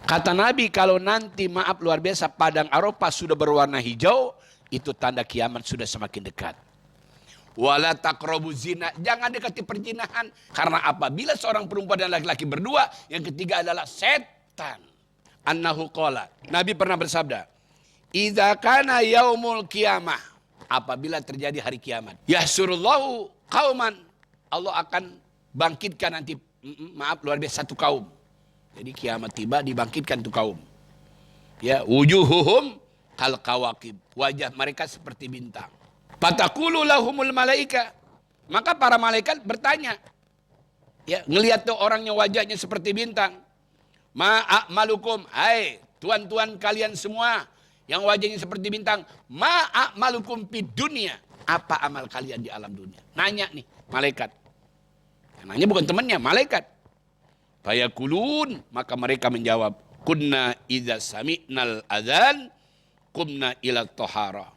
Kata Nabi, kalau nanti maaf luar biasa padang Arafah sudah berwarna hijau, itu tanda kiamat sudah semakin dekat. Wala taqrabu zina, jangan dekati perzinahan. Karena apabila seorang perempuan dan laki-laki berdua, yang ketiga adalah setan. Annahu qala, Nabi pernah bersabda, idza kana yaumul qiyamah, apabila terjadi hari kiamat, yahsurullahu qauman, Allah akan bangkitkan nanti, maaf luar biasa, satu kaum. Jadi kiamat tiba, dibangkitkan tuh kaum. Ya, wujuhuhum kal kawakib, wajah mereka seperti bintang. Fataqulu lahumul malaika, maka para malaikat bertanya, ya, ngelihat tuh orangnya wajahnya seperti bintang. Ma'amalukum, hai tuan-tuan kalian semua yang wajahnya seperti bintang, ma'amalukum fid dunya, apa amal kalian di alam dunia? Nanya nih malaikat. Yang nanya bukan temannya, malaikat. Fayakulun, maka mereka menjawab, kunna idza sami'nal adzan qumna ila thahara.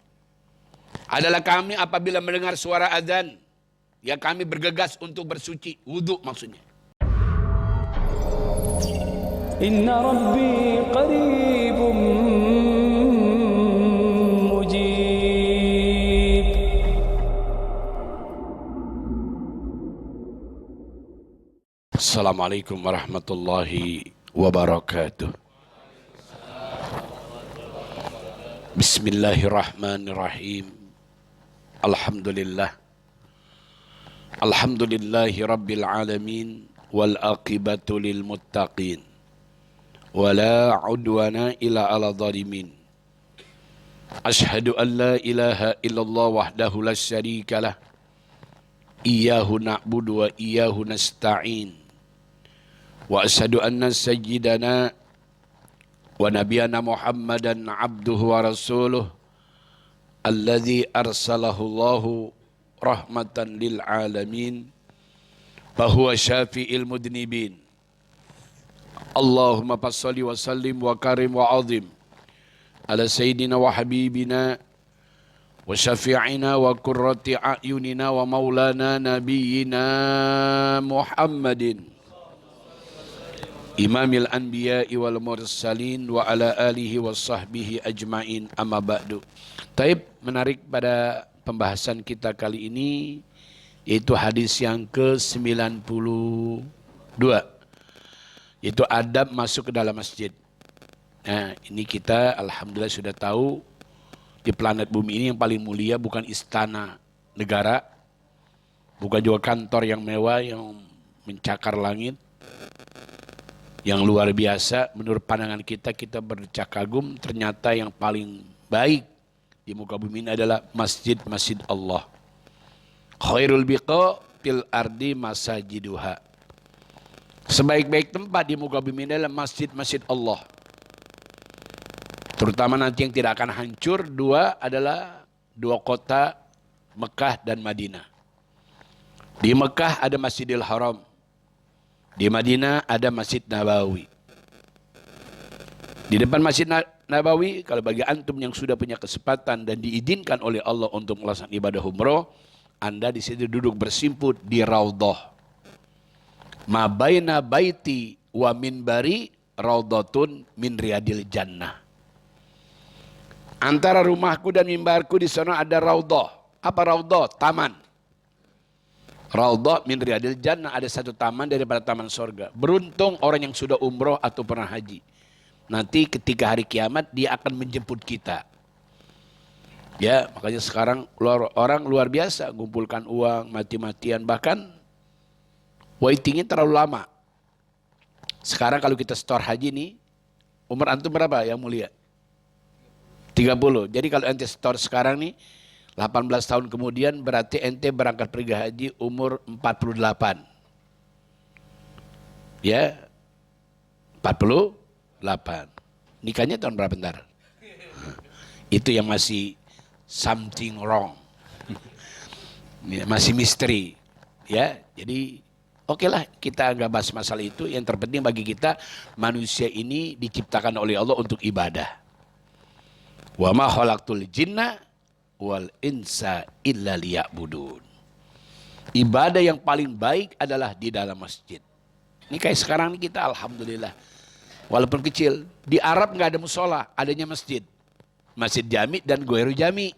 Adalah kami apabila mendengar suara azan, ya kami bergegas untuk bersuci, wudu maksudnya. Inna rabbi qaribum mujib. Assalamualaikum warahmatullahi wabarakatuh. Bismillahirrahmanirrahim. Alhamdulillah. Alhamdulillahi rabbil alamin. Wal aqibatu lil muttaqin. Wala udwana ila ala zalimin. Ashhadu an la ilaha illallah wahdahu la syarika lah. Iyyahu na'budu wa iyyahu nasta'in. Wa asyhadu anna sayyidana wa nabiyana Muhammadan abduhu wa rasuluh alladzi arsalahu Allahu rahmatan lil alamin wa huwa syafi'il mudnibin. Allahumma fassalli wa sallim wa karim wa azim ala sayyidina wa habibina wa syafi'ina wa qurrati a'yunina wa maulana nabiyyina Muhammadin Imamil anbiya'i wal mursalin wa ala alihi wa sahbihi ajma'in, amma ba'du. Taib, menarik pada pembahasan kita kali ini, yaitu hadis yang ke-92, yaitu adab masuk ke dalam masjid. Nah, ini kita alhamdulillah sudah tahu, di planet bumi ini yang paling mulia bukan istana negara, bukan juga kantor yang mewah yang mencakar langit, yang luar biasa. Menurut pandangan kita, kita berdecak kagum, ternyata yang paling baik di muka bumi ini adalah masjid-masjid Allah. Khairul biqa fil ardi masajiduha. Sebaik-baik tempat di muka bumi ini adalah masjid-masjid Allah. Terutama nanti yang tidak akan hancur, dua adalah dua kota, Mekah dan Madinah. Di Mekah ada Masjidil Haram. Di Madinah ada Masjid Nabawi. Di depan Masjid Nabawi, kalau bagi antum yang sudah punya kesempatan dan diizinkan oleh Allah untuk melaksanakan ibadah umroh, Anda di situ duduk bersimput di Raudhah. Ma baina baiti wa minbari raudhatun min riyadil jannah. Antara rumahku dan mimbarku di sana ada Raudhah. Apa Raudhah? Taman. Raudhah min riyadil jannah, ada satu taman daripada taman sorga. Beruntung orang yang sudah umroh atau pernah haji. Nanti ketika hari kiamat dia akan menjemput kita. Ya, makanya sekarang orang luar biasa ngumpulkan uang mati-matian, bahkan waitingnya terlalu lama. Sekarang kalau kita store haji nih, umur antum berapa yang mulia? 30. Jadi kalau ente store sekarang nih 18 tahun kemudian berarti ente berangkat pergi haji umur 48. Ya, 48. Nikahnya tahun berapa ntar? Itu yang masih something wrong. Masih misteri. Ya, jadi oke lah, kita nggak bahas masalah itu. Yang terpenting bagi kita, manusia ini diciptakan oleh Allah untuk ibadah. Wa ma khalaqtul jinna wal insa illa liya'budun. Ibadah yang paling baik adalah di dalam masjid. Ini kayak sekarang kita alhamdulillah Walaupun kecil. Di Arab nggak ada musola, adanya masjid. Masjid Jami dan Ghairu Jami.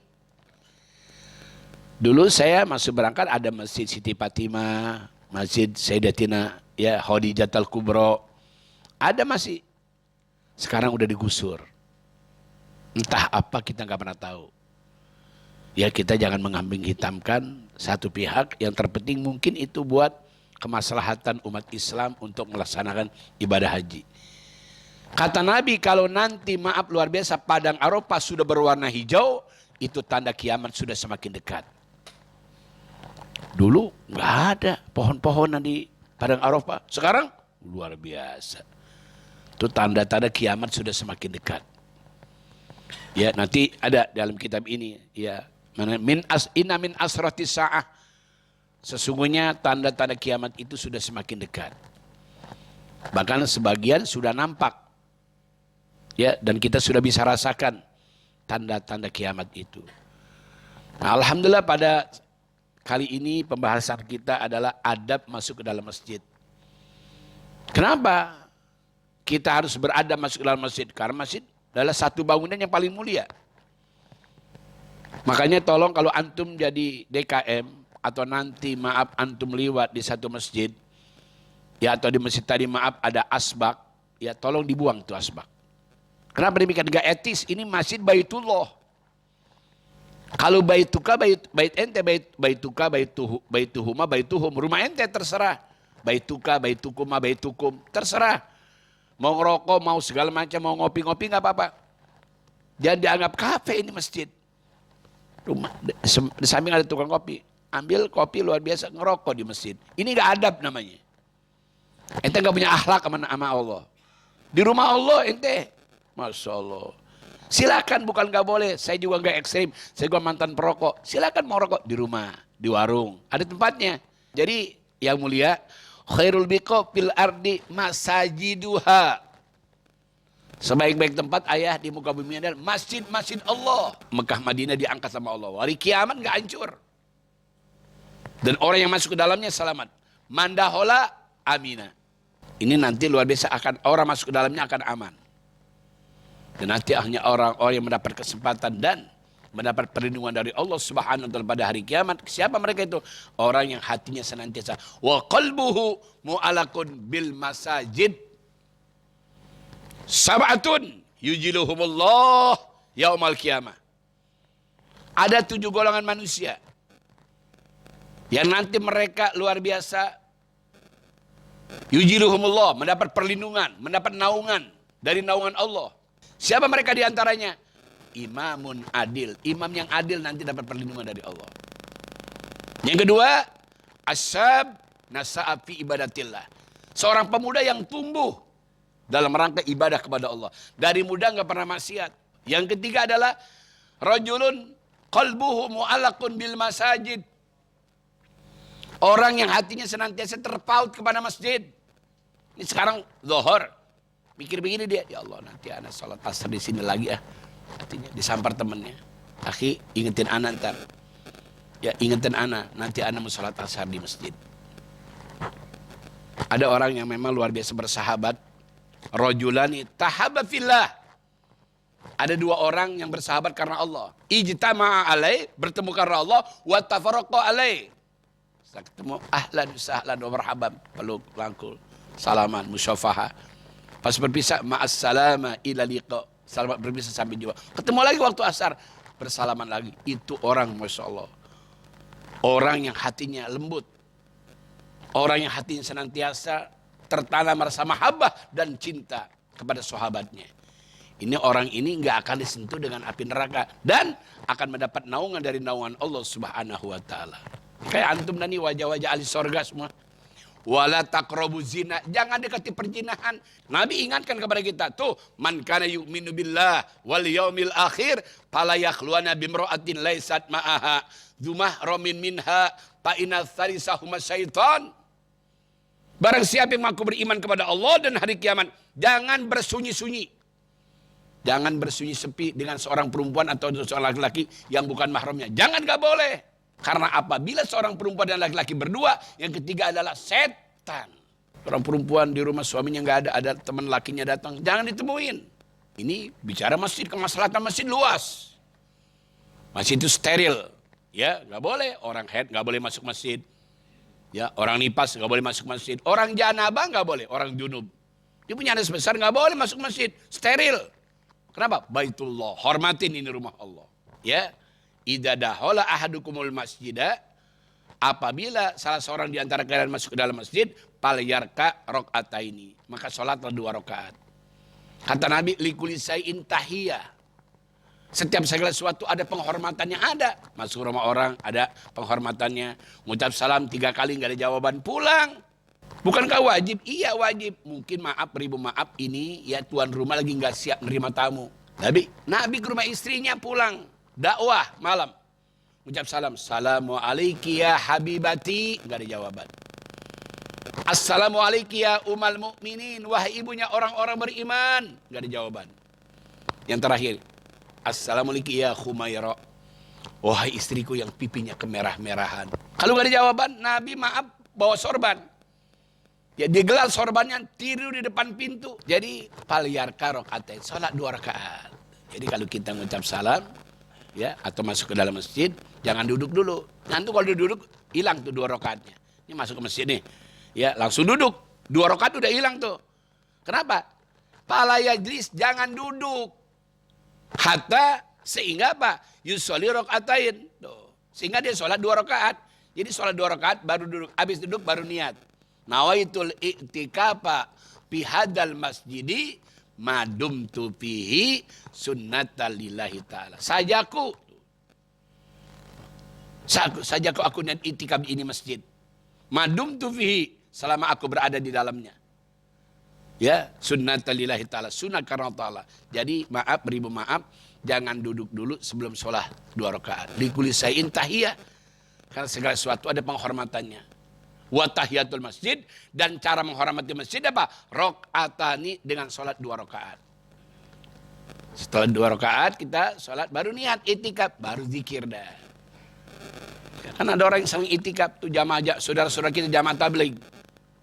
Dulu saya masuk berangkat ada Masjid Siti Fatimah, Masjid Sayyidatina ya Khadijatul Kubra. Ada masih. Sekarang udah digusur. Entah apa kita nggak pernah tahu. Ya kita jangan mengambing hitamkan satu pihak, yang terpenting mungkin itu buat kemaslahatan umat Islam untuk melaksanakan ibadah haji. Kata Nabi, kalau nanti maaf luar biasa padang Arafah sudah berwarna hijau, itu tanda kiamat sudah semakin dekat. Dulu nggak ada pohon-pohonan di padang Arafah. Sekarang luar biasa. Itu tanda-tanda kiamat sudah semakin dekat. Ya nanti ada dalam kitab ini ya, inna min asratis sa'ah. Sesungguhnya tanda-tanda kiamat itu sudah semakin dekat. Bahkan sebagian sudah nampak. Ya, dan kita sudah bisa rasakan tanda-tanda kiamat itu. Nah, alhamdulillah pada kali ini pembahasan kita adalah adab masuk ke dalam masjid. Kenapa kita harus beradab masuk ke dalam masjid? Karena masjid adalah satu bangunan yang paling mulia. Makanya tolong kalau antum jadi DKM atau nanti maaf antum liwat di satu masjid, ya atau di masjid tadi maaf ada asbak, ya tolong dibuang tuh asbak. Kenapa demikian? Gak etis, ini masjid Baitullah. Kalau baituka, bait ente, baituka, baituhuma, baituhum. Rumah ente terserah. Baituka, baitukuma, baitukum. Terserah. Mau ngerokok, mau segala macam, mau ngopi-ngopi gak apa-apa. Jangan dianggap kafe ini masjid. Rumah, di samping ada tukang kopi. Ambil kopi luar biasa, ngerokok di masjid. Ini gak adab namanya. Ente gak punya akhlak sama Allah. Di rumah Allah ente. Masya Allah. Silakan, bukan gak boleh. Saya juga gak ekstrim. Saya juga mantan perokok. Silakan mau rokok di rumah, di warung. Ada tempatnya. Jadi yang mulia, khairul biqo fil ardi masajiduha. Sebaik-baik tempat ayah di muka bumi adalah masjid-masjid Allah. Mekah Madinah diangkat sama Allah. Hari kiamat gak hancur. Dan orang yang masuk ke dalamnya selamat. Mandahola amina. Ini nanti luar biasa akan orang masuk ke dalamnya akan aman. Dan nanti hanya orang-orang yang mendapat kesempatan dan mendapat perlindungan dari Allah Subhanahu wa taala pada hari kiamat. Siapa mereka itu? Orang yang hatinya senantiasa wa qalbuhu mu'allaqun bil masajid. Sab'atun yujiluhumullah yaumal qiyamah. Ada 7 golongan manusia yang nanti mereka luar biasa yujiluhumullah, mendapat perlindungan, mendapat naungan dari naungan Allah. Siapa mereka diantaranya? Imamun adil. Imam yang adil nanti dapat perlindungan dari Allah. Yang kedua, asyab nasa'a fi ibadatillah. Seorang pemuda yang tumbuh dalam rangka ibadah kepada Allah. Dari muda nggak pernah maksiat. Yang ketiga adalah rajulun qalbuhu mu'allaqun bil masajid. Orang yang hatinya senantiasa terpaut kepada masjid. Ini sekarang zuhur. Mikir begini dia, ya Allah nanti anak sholat asar di sini lagi ya. Artinya disampar temennya. Akhi ingetin anak ntar. Ya ingetin anak, nanti anak mau sholat asar di masjid. Ada orang yang memang luar biasa bersahabat. Rajulani tahabba fillah. Ada 2 orang yang bersahabat karena Allah. Ijtama'a alai, bertemu karena Allah. Wa tafarraqa alai. Setelah ketemu ahlan sahlan wa marhaban. Peluk, rangkul, salaman, musyafaha. Pas berpisah, ma'assalama ila liqa. Selamat berpisah sampai jumpa. Ketemu lagi waktu asar. Bersalaman lagi. Itu orang, Masya Allah. Orang yang hatinya lembut. Orang yang hatinya senantiasa tertanam rasa mahabbah dan cinta kepada sahabatnya. Ini orang ini nggak akan disentuh dengan api neraka. Dan akan mendapat naungan dari naungan Allah Subhanahu wa ta'ala. Kayak antum dan ini wajah-wajah ahli sorga semua. Wala taqrabu zina, jangan dekati perjinahan. Nabi ingatkan kepada kita, tuh, man kana yu'minu billah wal yaumil akhir fala yakhluwana bimra'atin laysat ma'aha dzumahramin minha fa inna tsarisahuma syaitan. Barang siapa yang mengaku beriman kepada Allah dan hari kiamat, jangan bersunyi-sunyi. Jangan bersunyi sepi dengan seorang perempuan atau seorang laki-laki yang bukan mahramnya. Jangan, gak boleh. Karena apabila seorang perempuan dan laki-laki berdua, yang ketiga adalah setan. Orang perempuan di rumah suaminya nggak ada teman lakinya datang, jangan ditemuin. Ini bicara masjid, kemaslahatan masjid luas. Masjid itu steril, ya nggak boleh. Orang haid nggak boleh masuk masjid, ya orang nipas nggak boleh masuk masjid. Orang janabah nggak boleh, orang junub. Dia punya hadas besar nggak boleh masuk masjid, steril. Kenapa? Baitullah, hormatin ini rumah Allah. Ya, idza dakhala ahadukumul masjidah, apabila salah seorang di antara kalian masuk ke dalam masjid, falyarka rakaataini, maka sholatlah 2 rakaat. Kata Nabi, likulli syai'in tahiyah. Setiap segala sesuatu ada penghormatannya, ada. Masuk rumah orang ada penghormatannya. Ngucap salam 3 kali nggak ada jawaban, pulang. Bukankah wajib? Iya wajib. Mungkin maaf, beribu maaf, ini ya tuan rumah lagi nggak siap menerima tamu. Nabi ke rumah istrinya pulang, dakwah malam. Ucap salam, Assalamualaikum ya habibati, nggak ada jawaban. Assalamualaikum ya umal mukminin, wahai ibunya orang-orang beriman, nggak ada jawaban. Yang terakhir, Assalamualaikum ya Khumaira, wahai istriku yang pipinya kemerah-merahan. Kalau nggak ada jawaban, Nabi maaf bawa sorban. Ya digelar sorbannya, tidur di depan pintu. Jadi falyarka rakaatain, salat 2 rakaat. Jadi kalau kita ngucap salam, ya atau masuk ke dalam masjid, jangan duduk dulu. Nanti kalau duduk hilang tuh 2 rakaatnya. Ini masuk ke masjid nih, ya langsung duduk. 2 rakaat udah hilang tuh. Kenapa? Fala yajlis, jangan duduk. Hatta sehingga apa? Yusolli rakaatain. Sehingga dia sholat 2 rakaat. Jadi sholat 2 rakaat baru duduk. Habis duduk baru niat. Nawaitul i'tikafa fi hadzal masjidi madumtu fihi sunnatan lillahi ta'ala. Sajaku aku niat i'tikaf ini masjid. Madumtu fihi, selama aku berada di dalamnya. Ya, sunnatan lillahi ta'ala, sunnah karena ta'ala. Jadi maaf, beribu maaf, jangan duduk dulu sebelum sholat 2 rakaat. Likulli syai'in tahiyah, karena segala sesuatu ada penghormatannya. Wa tahiyatul masjid, dan cara menghormati masjid apa? Rakaatani, dengan sholat 2 rakaat. Setelah 2 rakaat kita sholat baru niat itikaf, baru zikir dah. Ya, kan ada orang yang sering itikaf tuh jamaah, saudara-saudara kita jamaah tabligh.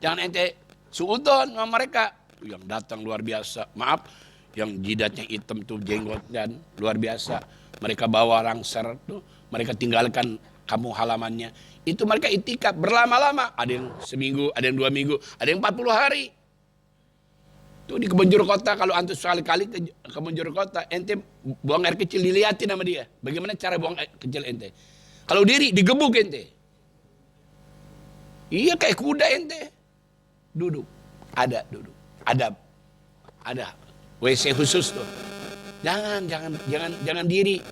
Jangan ente suudon sama mereka. Tuh yang datang luar biasa. Maaf, yang jidatnya hitam tuh jenggot dan luar biasa. Mereka bawa rangsar tuh, mereka tinggalkan kampung halamannya. Itu mereka itikaf berlama-lama. Ada yang seminggu, ada yang 2 minggu, ada yang 40 hari. Tuh di Kebonjur Kota, kalau antum sekali-kali ke Kebonjur Kota, ente buang air kecil dilihatin sama dia. Bagaimana cara buang air kecil ente? Kalau diri digebuk ente. Iya kayak kuda ente. Duduk. Ada duduk. Ada WC khusus tuh. Jangan diri.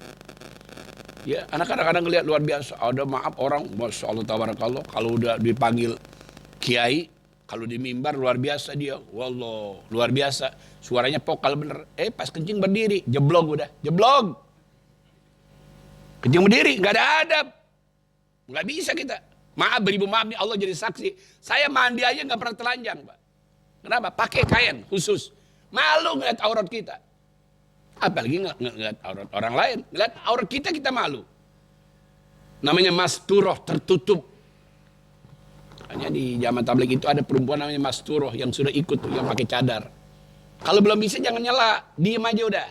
Ya, anak kadang-kadang ngelihat luar biasa. Ada maaf orang, Masya Allah tabarakallah, kalau udah dipanggil kiai, kalau di mimbar luar biasa dia. Wallah, luar biasa. Suaranya vokal bener. Pas kencing berdiri, jeblok udah. Jeblok. Kencing berdiri, nggak ada adab. Nggak bisa kita. Maaf, beribu maaf nih, Allah jadi saksi. Saya mandi aja nggak pernah telanjang, Pak. Kenapa? Pakai kain khusus. Malu ngeliat aurat kita. Apalagi ngeliat aurat orang lain. Ngeliat aurat kita malu. Namanya masturoh, tertutup. Hanya di zaman tabligh itu ada perempuan namanya masturoh yang sudah ikut tuh, yang pakai cadar. Kalau belum bisa jangan nyela, diem aja udah.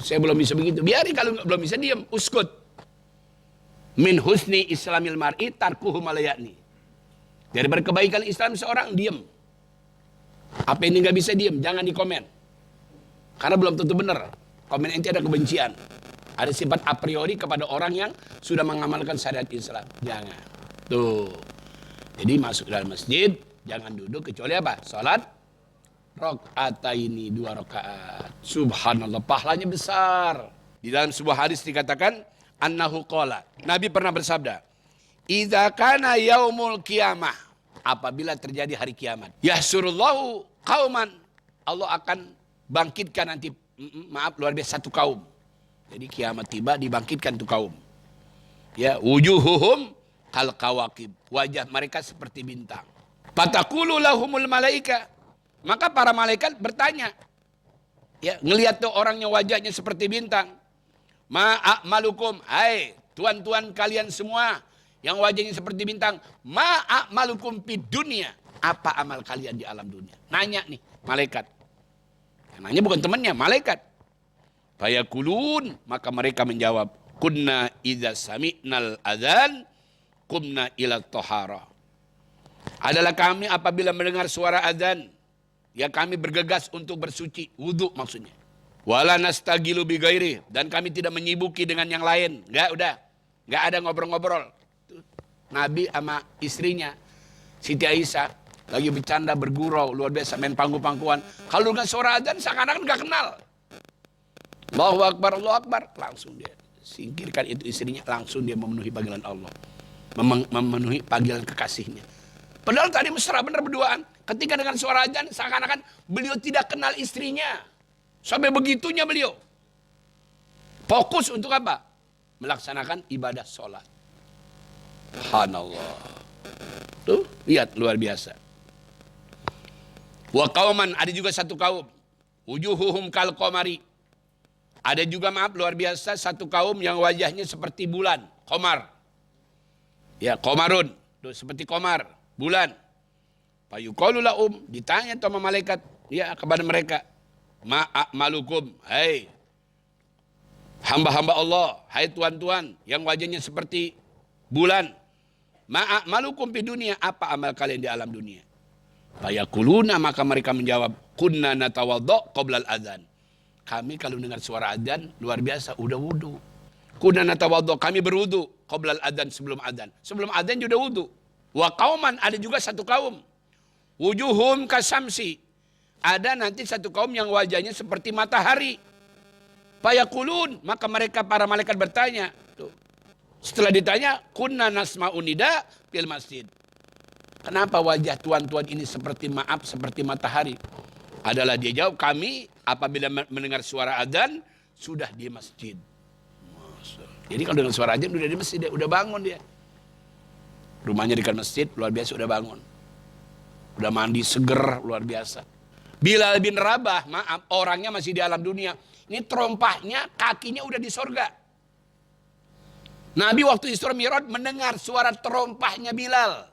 Saya belum bisa begitu. Biarin, kalau belum bisa diem, uskut. Min husni islamil mar'i tarkuhu malayani. Dari berkebaikan Islam seorang diem. Apa ini nggak bisa diem, jangan dikomen. Karena belum tentu benar. Komen ente ada kebencian. Ada sifat a priori kepada orang yang sudah mengamalkan syariat Islam. Jangan. Tuh. Jadi masuk dalam masjid, jangan duduk kecuali apa? Salat rakaataini, 2 rakaat. Subhanallah, pahalanya besar. Di dalam sebuah hadis dikatakan, annahu qala, Nabi pernah bersabda, idza kana yaumul qiyamah, apabila terjadi hari kiamat, yahsurullahu qauman, Allah akan bangkitkan nanti, maaf luar biasa, satu kaum. Jadi kiamat tiba, dibangkitkan tuh kaum. Ya, wujuhuhum kal kawakib, wajah mereka seperti bintang. Fataqulu lahumul malaika, maka para malaikat bertanya, ya ngelihat tuh orangnya wajahnya seperti bintang. Ma'amalukum, hai tuan-tuan kalian semua yang wajahnya seperti bintang, ma'amalukum fid dunya, apa amal kalian di alam dunia? Nanya nih, malaikat. Yang nanya bukan temannya, malaikat. Fayakulun, maka mereka menjawab, kunna idza sami'nal adzan qumna ila thahara. Adalah kami apabila mendengar suara azan, ya kami bergegas untuk bersuci, wudu maksudnya. Wala nastagilu bi ghairi, dan kami tidak menyibuki dengan yang lain. Enggak ada ngobrol-ngobrol. Nabi sama istrinya Siti Aisyah lagi bercanda bergurau luar biasa, main pangku-pangkuan. Kalau dengan suara azan seakan-akan enggak kenal. Allahu Akbar, Allahu Akbar, langsung dia singkirkan itu istrinya, langsung dia memenuhi panggilan Allah. Memenuhi panggilan kekasihnya. Padahal tadi mesra benar berduaan. Ketika dengan suara azan seakan-akan beliau tidak kenal istrinya. Sampai begitunya beliau. Fokus untuk apa? Melaksanakan ibadah sholat. Subhanallah. Tuh, lihat luar biasa. Wa qauman, ada juga satu kaum. Wujuhuhum kal qamari. Ada juga maaf luar biasa satu kaum yang wajahnya seperti bulan, qamar. Ya, qamarun, tuh seperti qamar, bulan. Fayuqalu lahum, ditanya sama malaikat, ya kepada mereka, ma'amalukum, hai hamba-hamba Allah, hai tuan-tuan yang wajahnya seperti bulan. Ma'amalukum di dunia, apa amal kalian di alam dunia? Fayaquluna, maka mereka menjawab, kunna natawaddo qoblal adzan. Kami kalau dengar suara adzan luar biasa udah wudu. Kunna natawaddo, kami berwudu qoblal adzan, sebelum adzan. Sebelum adzan sudah wudu. Wa qauman, ada juga satu kaum. Wujuhum kasamsi. Ada nanti satu kaum yang wajahnya seperti matahari. Fayaqulun, maka mereka para malaikat bertanya. Tuh. Setelah ditanya, kunna nasma'u nida fil masjid. Kenapa wajah tuan-tuan ini seperti seperti matahari? Adalah dia jawab, kami apabila mendengar suara adzan sudah di masjid. Jadi kalau dengar suara adzan udah di masjid, udah bangun dia. Rumahnya dekat masjid, luar biasa udah bangun. Udah mandi seger, luar biasa. Bilal bin Rabah, maaf, orangnya masih di alam dunia. Ini terompahnya, kakinya udah di sorga. Nabi waktu Isra Mi'raj mendengar suara terompahnya Bilal.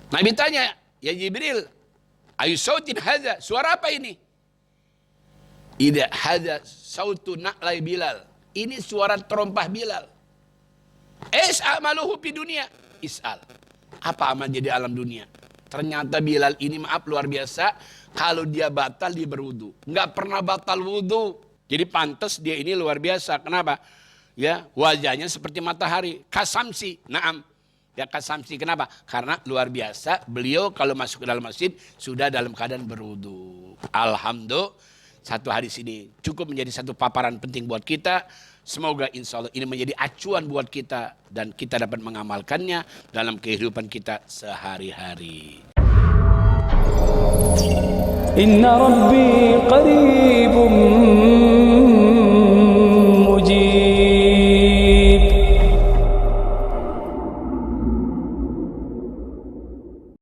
Nabi tanya, ya Jibril, ayu sautin hadza, suara apa ini? Ida hadza sautu na'lai Bilal. Ini suara terompah Bilal. Is'amaluhu fi dunia. Is'al. Apa amal jadi alam dunia? Ternyata Bilal ini maaf luar biasa. Kalau dia batal dia berwudu. Enggak pernah batal wudu. Jadi pantas dia ini luar biasa. Kenapa? Ya, wajahnya seperti matahari. Kasamsi. Naam. Ya kasamsi. Kenapa? Karena luar biasa beliau kalau masuk ke dalam masjid sudah dalam keadaan berwudu. Alhamdulillah. Satu hadis ini cukup menjadi satu paparan penting buat kita. Semoga insya Allah ini menjadi acuan buat kita dan kita dapat mengamalkannya dalam kehidupan kita sehari-hari. Inna Rabbi qaribun